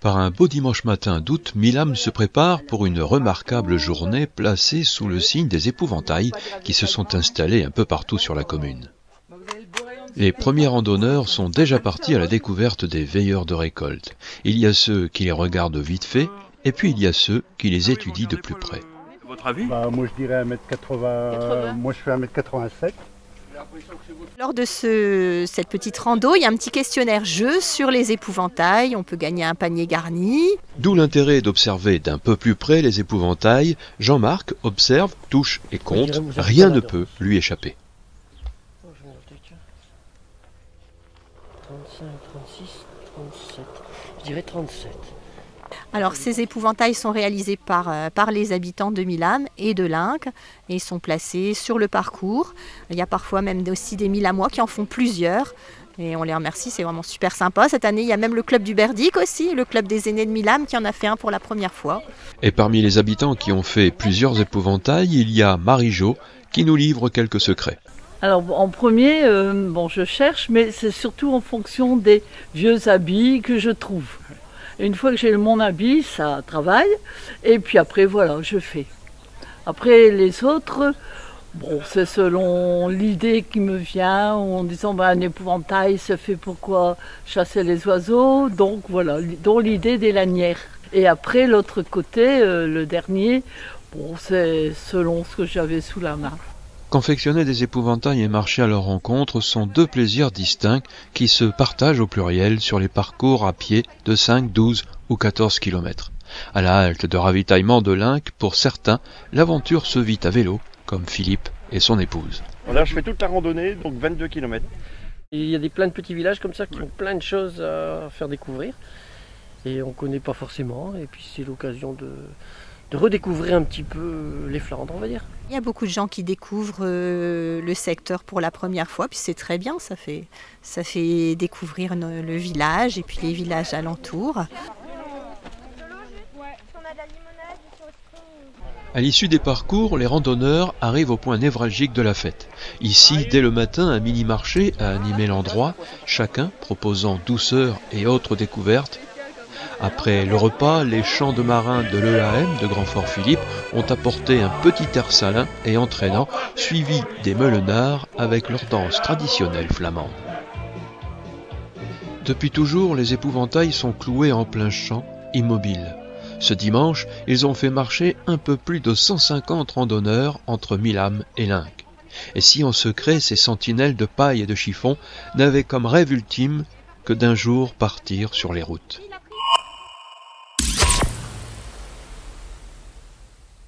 Par un beau dimanche matin d'août, Milam se prépare pour une remarquable journée placée sous le signe des épouvantails qui se sont installés un peu partout sur la commune. Les premiers randonneurs sont déjà partis à la découverte des veilleurs de récolte. Il y a ceux qui les regardent vite fait, et puis il y a ceux qui les étudient de plus près. Votre avis ? Moi je dirais 1m80, moi je fais 1m87. Lors de cette petite rando, il y a un petit questionnaire-jeu sur les épouvantails. On peut gagner un panier garni. D'où l'intérêt d'observer d'un peu plus près les épouvantails. Jean-Marc observe, touche et compte. Rien ne peut lui échapper. 35, 36, 37. Je dirais 37. Alors ces épouvantails sont réalisés par les habitants de Milam et de Linques et sont placés sur le parcours. Il y a parfois même aussi des Milamois qui en font plusieurs et on les remercie, c'est vraiment super sympa. Cette année, il y a même le club du Berdic aussi, le club des aînés de Milam qui en a fait un pour la première fois. Et parmi les habitants qui ont fait plusieurs épouvantails, il y a Marie-Jo qui nous livre quelques secrets. Alors en premier, je cherche, mais c'est surtout en fonction des vieux habits que je trouve. Et une fois que j'ai mon habit, ça travaille, et puis après voilà, je fais. Après les autres, c'est selon l'idée qui me vient, en disant un épouvantail se fait pour quoi chasser les oiseaux, donc voilà, dont l'idée des lanières. Et après l'autre côté, le dernier, c'est selon ce que j'avais sous la main. Confectionner des épouvantails et marcher à leur rencontre sont deux plaisirs distincts qui se partagent au pluriel sur les parcours à pied de 5, 12 ou 14 km. À la halte de ravitaillement de Linques, pour certains, l'aventure se vit à vélo, comme Philippe et son épouse. Là, je fais toute la randonnée, donc 22 km. Il y a plein de petits villages comme ça qui ont plein de choses à faire découvrir. Et on ne connaît pas forcément, et puis c'est l'occasion de redécouvrir un petit peu les Flandres, on va dire. Il y a beaucoup de gens qui découvrent le secteur pour la première fois, puis c'est très bien, ça fait découvrir le village et puis les villages alentours. À l'issue des parcours, les randonneurs arrivent au point névralgique de la fête. Ici, dès le matin, un mini-marché a animé l'endroit, chacun proposant douceur et autres découvertes. Après le repas, les chants de marins de l'EAM de Grand-Fort-Philippe ont apporté un petit air salin et entraînant, suivi des meulenards avec leur danse traditionnelle flamande. Depuis toujours, les épouvantails sont cloués en plein champ, immobiles. Ce dimanche, ils ont fait marcher un peu plus de 150 randonneurs entre Milam et Linques. Et si en secret, ces sentinelles de paille et de chiffon n'avaient comme rêve ultime que d'un jour partir sur les routes.